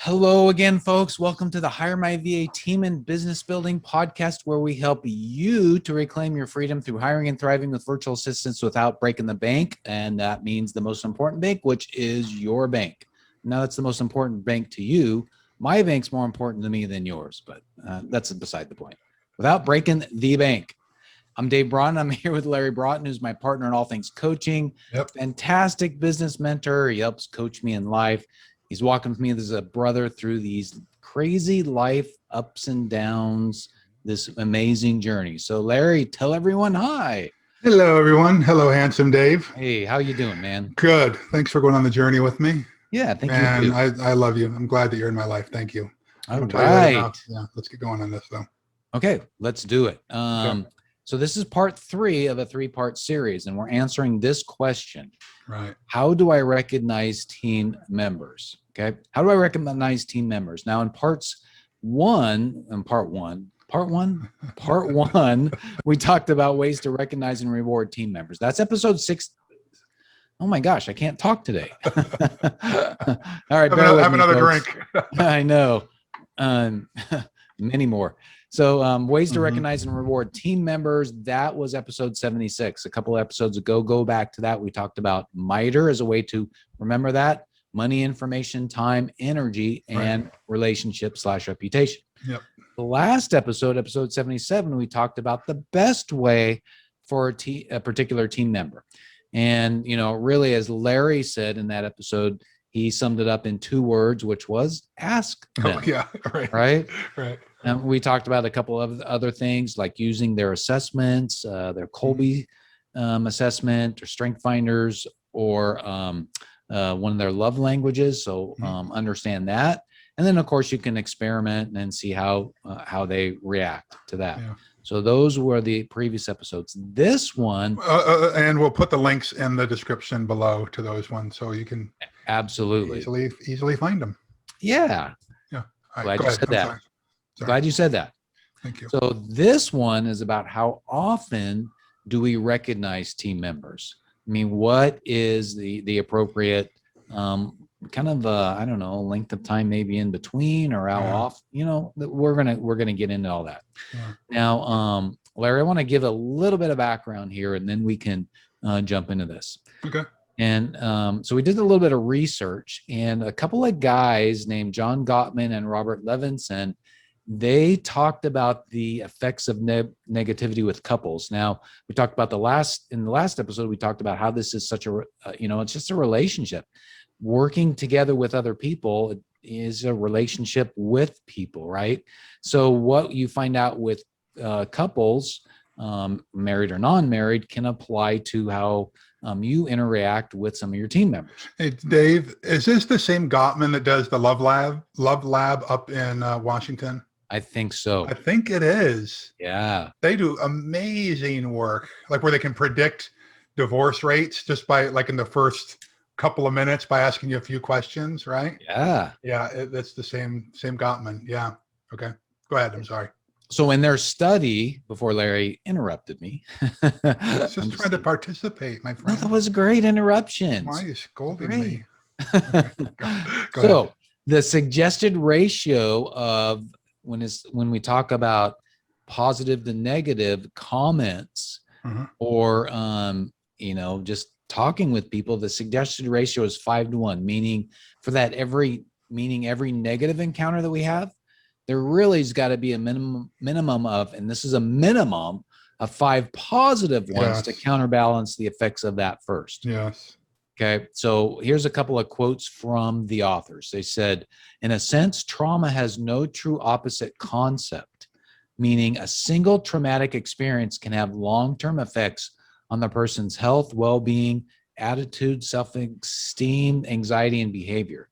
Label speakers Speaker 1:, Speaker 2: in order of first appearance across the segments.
Speaker 1: Hello again, folks. Welcome to the HireMyVA Team and Business Building podcast, where we help you to reclaim your freedom through hiring and thriving with virtual assistants without breaking the bank. And that means the most important bank, which is your bank. Now, that's the most important bank to you. My bank's more important to me than yours, but that's beside the point. Without breaking the bank. I'm Dave Broughton. I'm here with Larry Broughton, who's my partner in all things coaching.
Speaker 2: Yep.
Speaker 1: Fantastic business mentor. He helps coach me in life. He's walking with me as a brother through these crazy life ups and downs, this amazing journey. So Larry, tell everyone hi.
Speaker 2: Hello, everyone. Hello, handsome Dave.
Speaker 1: Hey, how you doing, man?
Speaker 2: Good. Thanks for going on the journey with me.
Speaker 1: Yeah, thank you.
Speaker 2: And I love you. I'm glad that you're in my life. Thank you.
Speaker 1: All right.
Speaker 2: Yeah, let's get going on this, though.
Speaker 1: Okay, let's do it.
Speaker 2: Okay.
Speaker 1: So this is part 3 of a 3-part series, and we're answering this question.
Speaker 2: Right.
Speaker 1: How do I recognize team members? Okay. How do I recognize team members? Now in part one, we talked about ways to recognize and reward team members. That's episode 6. Oh my gosh, I can't talk today. All right.
Speaker 2: Have another drink.
Speaker 1: I know. Many more. So ways to recognize and reward team members. That was episode 76. A couple of episodes ago, go back to that. We talked about MITRE as a way to remember that: money, information, time, energy, and relationship/reputation.
Speaker 2: Yep.
Speaker 1: The last episode, episode 77, we talked about the best way for a particular team member. And, you know, really, as Larry said in that episode, he summed it up in 2 words, which was ask them.
Speaker 2: Oh, yeah. Right.
Speaker 1: Right. And we talked about a couple of other things, like using their assessments, their Colby assessment, or Strength Finders, or one of their love languages. So understand that. And then, of course, you can experiment and see how they react to that. Yeah. So those were the previous episodes. This one.
Speaker 2: And we'll put the links in the description below to those ones, so you can
Speaker 1: absolutely
Speaker 2: easily find them.
Speaker 1: Yeah.
Speaker 2: Yeah.
Speaker 1: Glad you said that. Glad you said that.
Speaker 2: Thank you.
Speaker 1: So this one is about how often do we recognize team members? I mean, what is the appropriate kind of I don't know, length of time maybe in between, or how off, you know, we're gonna get into all that. Yeah. Now, Larry, I want to give a little bit of background here, and then we can jump into this.
Speaker 2: Okay.
Speaker 1: And so we did a little bit of research, and a couple of guys named John Gottman and Robert Levinson, they talked about the effects of negativity with couples. Now, we talked about in the last episode, we talked about how this is such a, it's just a relationship. Working together with other people is a relationship with people, right? So what you find out with couples, married or non-married, can apply to how you interact with some of your team members.
Speaker 2: Hey, Dave, is this the same Gottman that does the Love Lab up in Washington?
Speaker 1: I think so.
Speaker 2: I think it is.
Speaker 1: Yeah.
Speaker 2: They do amazing work, like where they can predict divorce rates just by, like, in the first couple of minutes by asking you a few questions, right?
Speaker 1: Yeah.
Speaker 2: Yeah, that's the same Gottman. Yeah. Okay. Go ahead. I'm sorry.
Speaker 1: So in their study, before Larry interrupted me.
Speaker 2: Just trying to participate, my friend.
Speaker 1: That was a great interruption.
Speaker 2: Why are you scolding me?
Speaker 1: Okay. Go ahead. The suggested ratio of when we talk about positive to negative comments, or just talking with people, the suggested ratio is 5-to-1, meaning every negative encounter that we have, there really has got to be a minimum of, and this is a minimum of 5 positive ones to counterbalance the effects of that first.
Speaker 2: Yes.
Speaker 1: Okay. So here's a couple of quotes from the authors. They said, in a sense, trauma has no true opposite concept, meaning a single traumatic experience can have long-term effects on the person's health, well-being, attitude, self-esteem, anxiety, and behavior.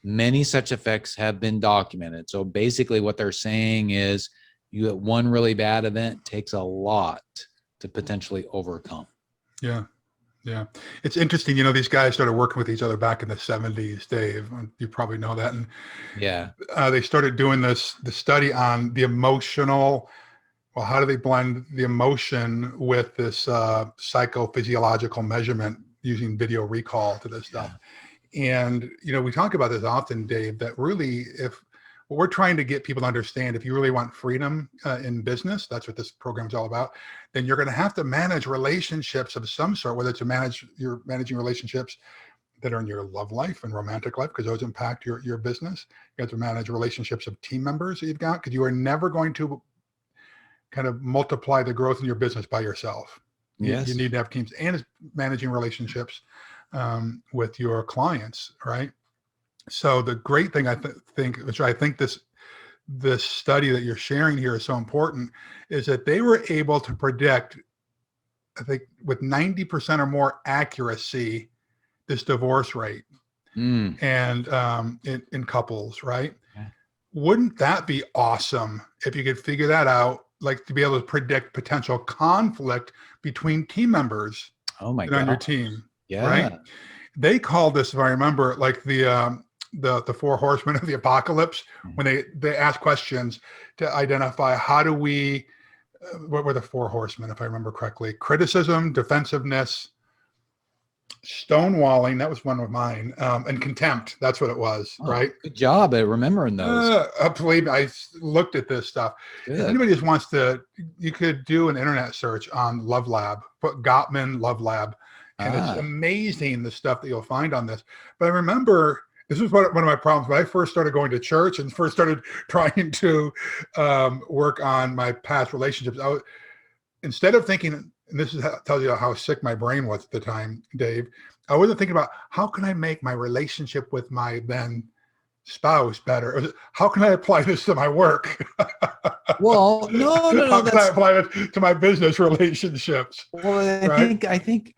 Speaker 1: Many such effects have been documented. So basically what they're saying is you get one really bad event takes a lot to potentially overcome.
Speaker 2: Yeah. Yeah. It's interesting. These guys started working with each other back in the 70s, Dave. You probably know that. And they started doing the study on the emotional. Well, how do they blend the emotion with this psychophysiological measurement using video recall to this stuff? And, we talk about this often, Dave, that really, if what we're trying to get people to understand, if you really want freedom in business, that's what this program is all about, then you're going to have to manage relationships of some sort, whether you're managing relationships that are in your love life and romantic life, because those impact your business. You have to manage relationships of team members that you've got, because you are never going to kind of multiply the growth in your business by yourself.
Speaker 1: Yes.
Speaker 2: You need to have teams, and it's managing relationships with your clients, right? So the great thing I think, which I think this study that you're sharing here is so important, is that they were able to predict, I think, with 90% or more accuracy, this divorce rate and in couples, right?
Speaker 1: Yeah.
Speaker 2: Wouldn't that be awesome if you could figure that out, like to be able to predict potential conflict between team members
Speaker 1: on your
Speaker 2: team?
Speaker 1: Yeah.
Speaker 2: Right? They called this, if I remember, like the 4 horsemen of the apocalypse, when they ask questions to identify how do we, what were the 4 horsemen, if I remember correctly? Criticism, defensiveness, stonewalling, that was one of mine, and contempt. That's what it was, right?
Speaker 1: Good job at remembering those.
Speaker 2: Believe me, I looked at this stuff. Good. If anybody just wants to, you could do an internet search on Love Lab, put Gottman Love Lab, and it's amazing the stuff that you'll find on this. But I remember, this was one of my problems when I first started going to church and first started trying to work on my past relationships. Instead of thinking, and this tells you how sick my brain was at the time, Dave, I wasn't thinking about how can I make my relationship with my then spouse better? How can I apply this to my work?
Speaker 1: Well, no.
Speaker 2: How can I apply it to my business relationships?
Speaker 1: Well, I think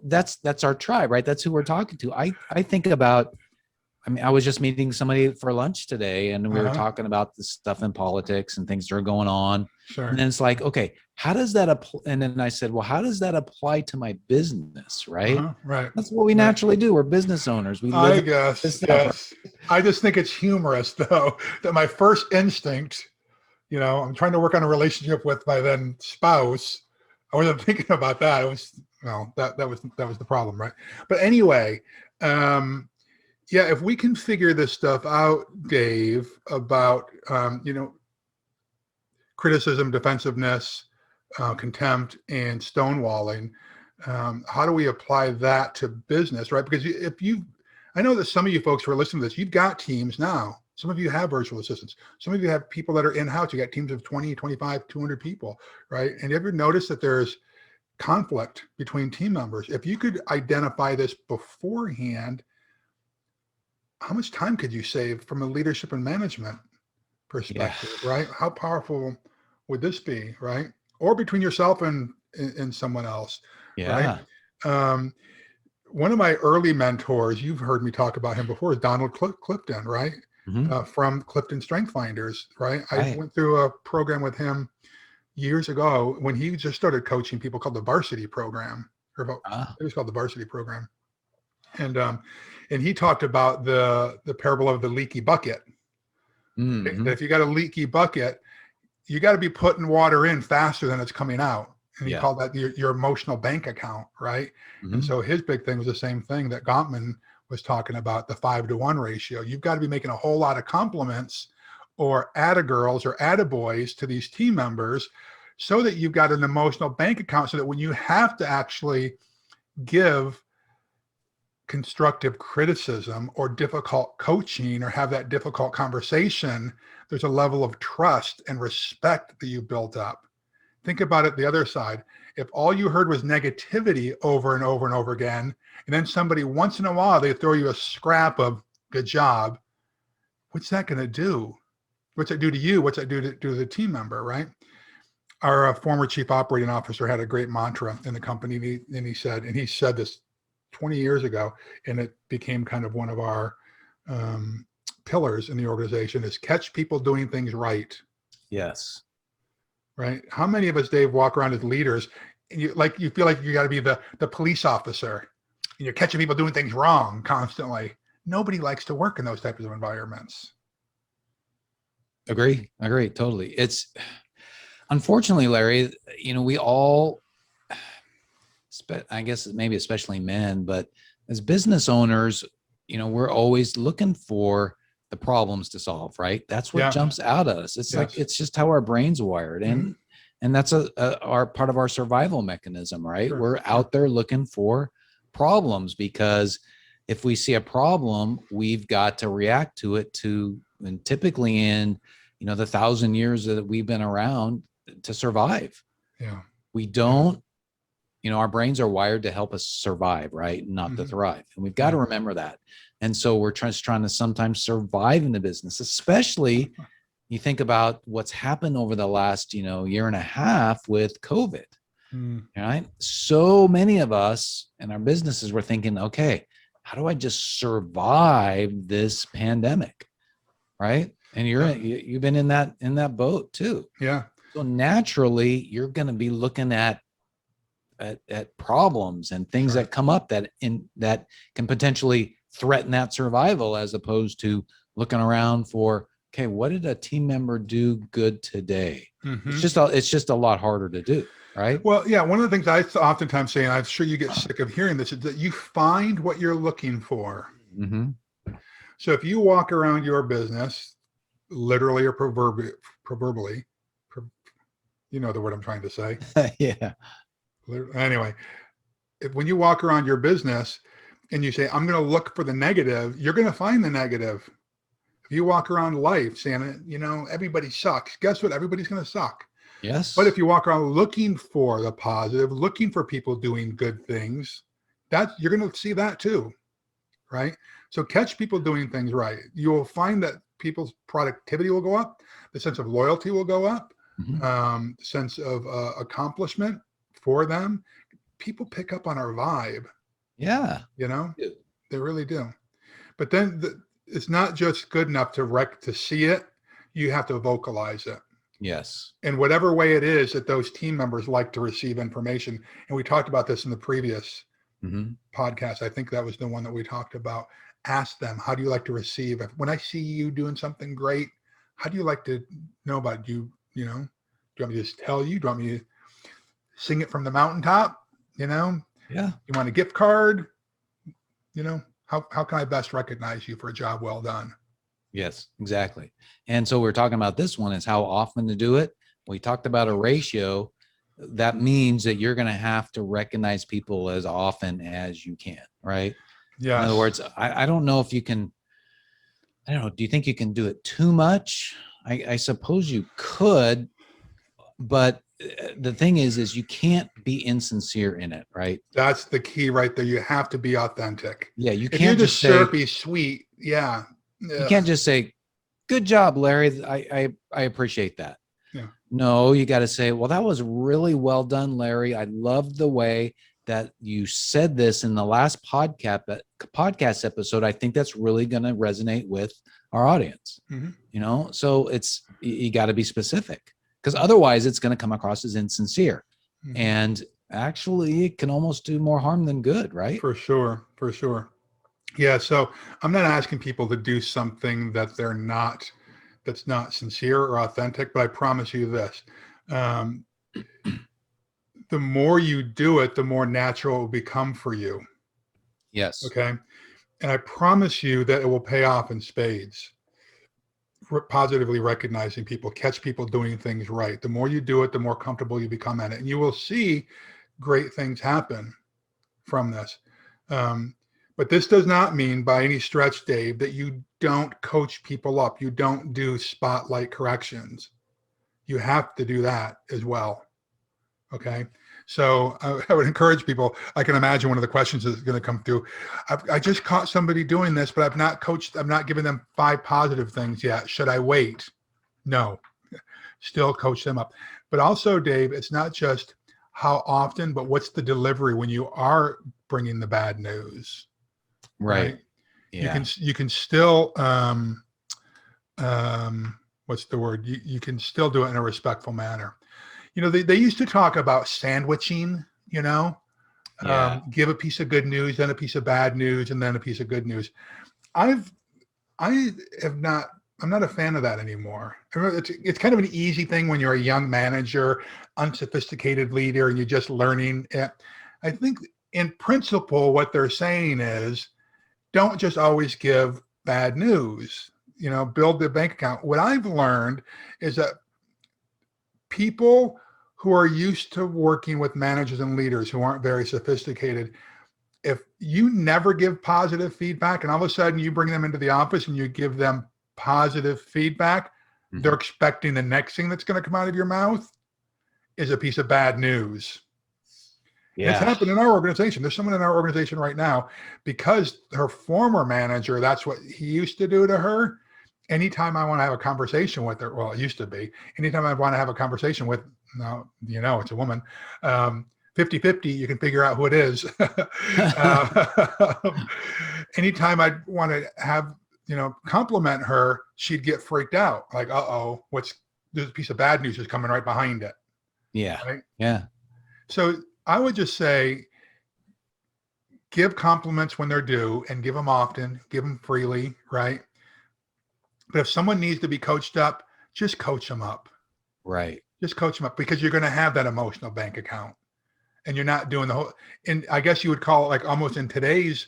Speaker 1: that's our tribe, right? That's who we're talking to. I think about, I was just meeting somebody for lunch today, and we were talking about this stuff in politics and things that are going on.
Speaker 2: Sure.
Speaker 1: And then it's like, okay, how does that apply? And then I said, well, how does that apply to my business? Right.
Speaker 2: Right.
Speaker 1: That's what we naturally do. We're business owners.
Speaker 2: I guess. Yes. I just think it's humorous, though, that my first instinct, I'm trying to work on a relationship with my then spouse. I wasn't thinking about that. It was, that was the problem. Right. But anyway, yeah, if we can figure this stuff out, Dave, about, criticism, defensiveness, contempt, and stonewalling, how do we apply that to business, right? Because I know that some of you folks who are listening to this, you've got teams now. Some of you have virtual assistants. Some of you have people that are in-house. You got teams of 20, 25, 200 people, right? And you ever notice that there's conflict between team members? If you could identify this beforehand, how much time could you save from a leadership and management perspective, right? How powerful would this be, right? Or between yourself and someone else, right? One of my early mentors, you've heard me talk about him before, is Donald Clifton, right? From Clifton Strength Finders, right? I went through a program with him years ago when he just started coaching people called the Varsity Program, it was called the Varsity Program. And he talked about the parable of the leaky bucket. That if you got a leaky bucket, you got to be putting water in faster than it's coming out. And he called that your emotional bank account, right? And so his big thing was the same thing that Gottman was talking about, the 5-to-1 ratio. You've got to be making a whole lot of compliments or atta-girls or atta-boys to these team members so that you've got an emotional bank account, so that when you have to actually give constructive criticism or difficult coaching or have that difficult conversation, there's a level of trust and respect that you built up. Think about it the other side. If all you heard was negativity over and over and over again, and then somebody once in a while, they throw you a scrap of good job, what's that going to do? What's that do to you? What's that do to the team member, right? Our former chief operating officer had a great mantra in the company, and he said this 20 years ago, and it became kind of one of our pillars in the organization, is catch people doing things right.
Speaker 1: Yes.
Speaker 2: Right. How many of us, Dave, walk around as leaders and you feel like you got to be the police officer and you're catching people doing things wrong constantly? Nobody likes to work in those types of environments.
Speaker 1: Agree. Totally. It's unfortunately, Larry, we all, I guess maybe especially men, but as business owners, we're always looking for the problems to solve, right? That's what jumps out at us. It's like, it's just how our brain's wired. And that's our part of our survival mechanism, right?
Speaker 2: Sure,
Speaker 1: we're out there looking for problems, because if we see a problem, we've got to react to it and typically in, the 1,000 years that we've been around, to survive.
Speaker 2: Yeah.
Speaker 1: We don't, our brains are wired to help us survive, right? Not to thrive. And we've got to remember that. And so we're just trying to sometimes survive in the business, especially you think about what's happened over the last, year and a half with COVID, right? So many of us in our businesses were thinking, okay, how do I just survive this pandemic? Right. And you've been in that boat too.
Speaker 2: Yeah.
Speaker 1: So naturally you're going to be looking at problems and things that come up that can potentially threaten that survival, as opposed to looking around for, okay, what did a team member do good today? It's just a lot harder to do, right?
Speaker 2: Well, yeah. One of the things I oftentimes say, and I'm sure you get sick of hearing this, is that you find what you're looking for. So if you walk around your business, literally or proverbially, you know the word I'm trying to say.
Speaker 1: Yeah.
Speaker 2: Anyway, when you walk around your business and you say, I'm going to look for the negative, you're going to find the negative. If you walk around life saying, everybody sucks, guess what? Everybody's going to suck.
Speaker 1: Yes.
Speaker 2: But if you walk around looking for the positive, looking for people doing good things, you're going to see that too, right? So catch people doing things right. You will find that people's productivity will go up. The sense of loyalty will go up. The sense of accomplishment for them. People pick up on our vibe.
Speaker 1: Yeah.
Speaker 2: They really do. But then it's not just good enough to see it. You have to vocalize it.
Speaker 1: Yes.
Speaker 2: In whatever way it is that those team members like to receive information. And we talked about this in the previous podcast. I think that was the one that we talked about. Ask them, how do you like to receive? When I see you doing something great, how do you like to know about you? Do you want me to just tell you? Do you want me to sing it from the mountaintop? Yeah. You want a gift card? How can I best recognize you for a job well done?
Speaker 1: Yes, exactly. And so we're talking about this one is how often to do it. We talked about a ratio. That means that you're going to have to recognize people as often as you can, right? Yeah. In other words, I don't know if you can, I don't know. Do you think you can do it too much? I suppose you could, but the thing is you can't be insincere in it, right?
Speaker 2: That's the key right there. You have to be authentic.
Speaker 1: Yeah, you
Speaker 2: if
Speaker 1: can't
Speaker 2: you're
Speaker 1: just say
Speaker 2: syrupy sweet. Yeah.
Speaker 1: You can't just say, good job, Larry. I appreciate that.
Speaker 2: Yeah.
Speaker 1: No, you got to say, well, that was really well done, Larry. I loved the way that you said this in the last podcast episode. I think that's really going to resonate with our audience. So you got to be specific, because otherwise it's going to come across as insincere. And actually it can almost do more harm than good, right?
Speaker 2: For sure. Yeah. So I'm not asking people to do something that's not sincere or authentic, but I promise you this, the more you do it, the more natural it will become for you.
Speaker 1: Yes.
Speaker 2: Okay. And I promise you that it will pay off in spades. Positively recognizing people, catch people doing things right. The more you do it, the more comfortable you become at it. And you will see great things happen from this. But this does not mean by any stretch, Dave, that you don't coach people up. You don't do spotlight corrections. You have to do that as well. Okay. So I would encourage people. I can imagine one of the questions that's going to come through. I just caught somebody doing this, but I've not given them 5 positive things yet. Should I wait? No, still coach them up. But also, Dave, it's not just how often, but what's the delivery when you are bringing the bad news.
Speaker 1: Right. Yeah.
Speaker 2: You can still, what's the word? You can still do it in a respectful manner. They used to talk about sandwiching, give a piece of good news, then a piece of bad news, and then a piece of good news. I'm not a fan of that anymore. It's kind of an easy thing when you're a young manager, unsophisticated leader, and you're just learning it. I think in principle, what they're saying is don't just always give bad news, build the bank account. What I've learned is that people who are used to working with managers and leaders who aren't very sophisticated, if you never give positive feedback and all of a sudden you bring them into the office and you give them positive feedback, they're expecting the next thing that's going to come out of your mouth is a piece of bad news. Yeah. It's happened in our organization. There's someone in our organization right now, because her former manager, that's what he used to do to her. Anytime I want to have a conversation with her, well, it used to be, anytime I want to have a conversation with, no, it's a woman, 50-50, you can figure out who it is. Anytime I want to have, compliment her, she'd get freaked out. Like, uh-oh, there's a piece of bad news is coming right behind it.
Speaker 1: Yeah.
Speaker 2: Right?
Speaker 1: Yeah.
Speaker 2: So I would just say, give compliments when they're due and give them often, give them freely, right? But if someone needs to be coached up, just coach them up.
Speaker 1: Right.
Speaker 2: Just coach them up, because you're going to have that emotional bank account and you're not doing the whole, and I guess you would call it, like, almost in today's,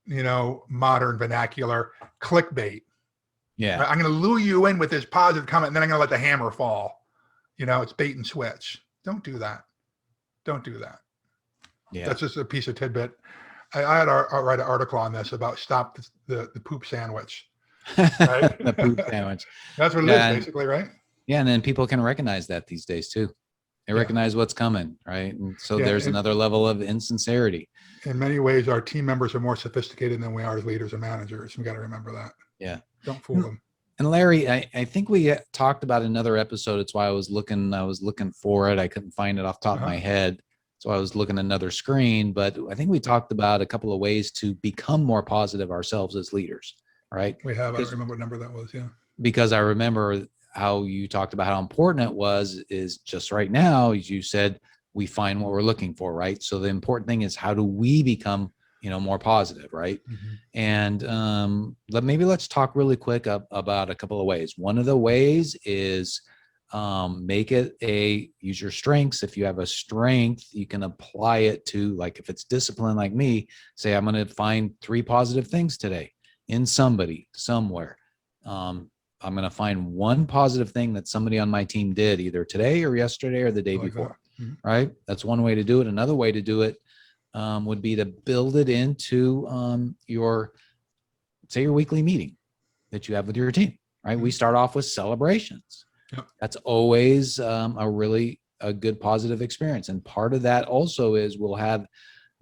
Speaker 2: modern vernacular, clickbait.
Speaker 1: Yeah.
Speaker 2: Right? I'm going to lure you in with this positive comment and then I'm going to let the hammer fall. It's bait and switch. Don't do that. Don't do that. Yeah. That's just a piece of tidbit. I had to write an article on this about stop the poop sandwich. Right?
Speaker 1: The poop sandwich.
Speaker 2: That's what it is, basically, right?
Speaker 1: Yeah, and then people can recognize that these days too. They recognize what's coming, right? And so there's another level of insincerity.
Speaker 2: In many ways, our team members are more sophisticated than we are as leaders and managers. We got to remember that.
Speaker 1: Yeah.
Speaker 2: Don't fool them.
Speaker 1: And Larry, I think we talked about another episode. It's why I was looking for it. I couldn't find it off the top of my head. So I was looking at another screen, but I think we talked about a couple of ways to become more positive ourselves as leaders, right?
Speaker 2: We have. I don't remember what number that was. Yeah.
Speaker 1: Because I remember how you talked about how important it was, is just right now, as you said, we find what we're looking for, right? So the important thing is, how do we become, more positive, right? And maybe let's talk really quick about a couple of ways. One of the ways is use your strengths. If you have a strength, you can apply it to, like, if it's discipline like me, say, I'm going to find 3 positive things today in somebody, somewhere. I'm going to find 1 positive thing that somebody on my team did either today or yesterday or the day before, right? That's one way to do it. Another way to do it would be to build it into your weekly meeting that you have with your team, right? We start off with celebrations. Yep. That's always a good positive experience. And part of that also is we'll have,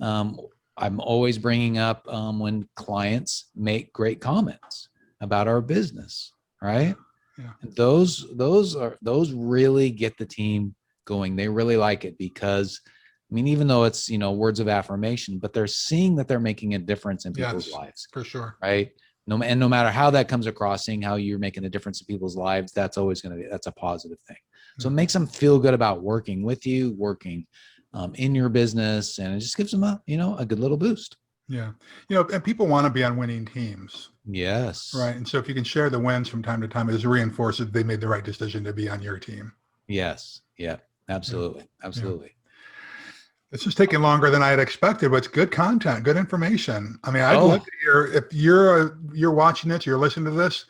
Speaker 1: I'm always bringing up when clients make great comments about our business, right? Yeah. Those really get the team going. They really like it because, even though it's, words of affirmation, but they're seeing that they're making a difference in people's lives.
Speaker 2: For sure.
Speaker 1: Right. No matter how that comes across, seeing how you're making a difference in people's lives, that's always that's a positive thing. So it makes them feel good about working with you, working in your business, and it just gives them a good little boost.
Speaker 2: Yeah. And people want to be on winning teams.
Speaker 1: Yes.
Speaker 2: Right. And so if you can share the wins from time to time, it just reinforces they made the right decision to be on your team.
Speaker 1: Yes. Yeah, absolutely. Yeah. Absolutely. Yeah.
Speaker 2: This is taking longer than I had expected, but it's good content, good information. I'd love to hear, if you're watching this, you're listening to this,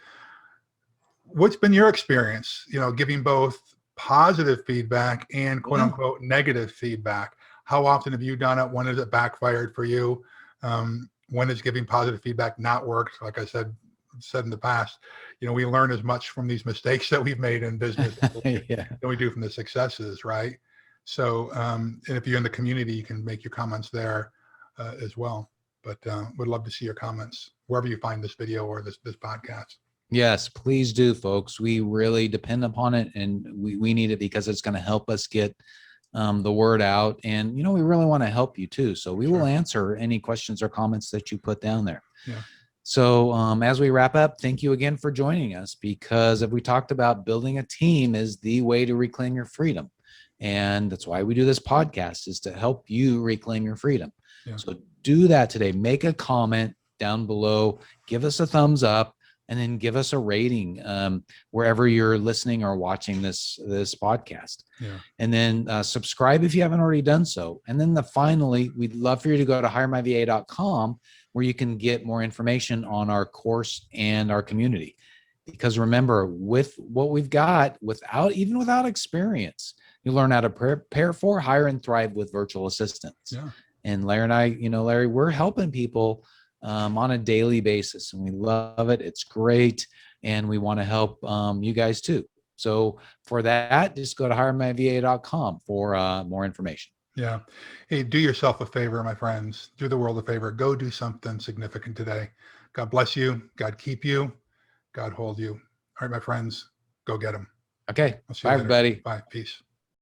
Speaker 2: what's been your experience, giving both positive feedback and quote unquote negative feedback? How often have you done it? When has it backfired for you? When has giving positive feedback not worked? Like I said in the past, we learn as much from these mistakes that we've made in business than we do from the successes, right? So, and if you're in the community, you can make your comments there as well. But would love to see your comments wherever you find this video or this podcast.
Speaker 1: Yes, please do, folks. We really depend upon it, and we need it because it's going to help us get the word out. And, we really want to help you too. So we will answer any questions or comments that you put down there. Yeah. So as we wrap up, thank you again for joining us, because if we talked about building a team is the way to reclaim your freedom. And that's why we do this podcast, is to help you reclaim your freedom. Yeah. So do that today. Make a comment down below, give us a thumbs up, and then give us a rating wherever you're listening or watching this podcast. Yeah. And then subscribe if you haven't already done so. And then finally, we'd love for you to go to HireMyVA.com, where you can get more information on our course and our community. Because remember, with what we've got, without experience, you learn how to prepare for, hire, and thrive with virtual assistants.
Speaker 2: Yeah.
Speaker 1: And Larry and I, Larry, we're helping people on a daily basis, and we love it. It's great, and we want to help you guys too. So for that, just go to HireMyVA.com for more information.
Speaker 2: Yeah. Hey, do yourself a favor, my friends. Do the world a favor. Go do something significant today. God bless you. God keep you. God hold you. All right, my friends, go get them.
Speaker 1: Okay.
Speaker 2: I'll see
Speaker 1: Bye,
Speaker 2: you later.
Speaker 1: everybody.
Speaker 2: Bye. Peace.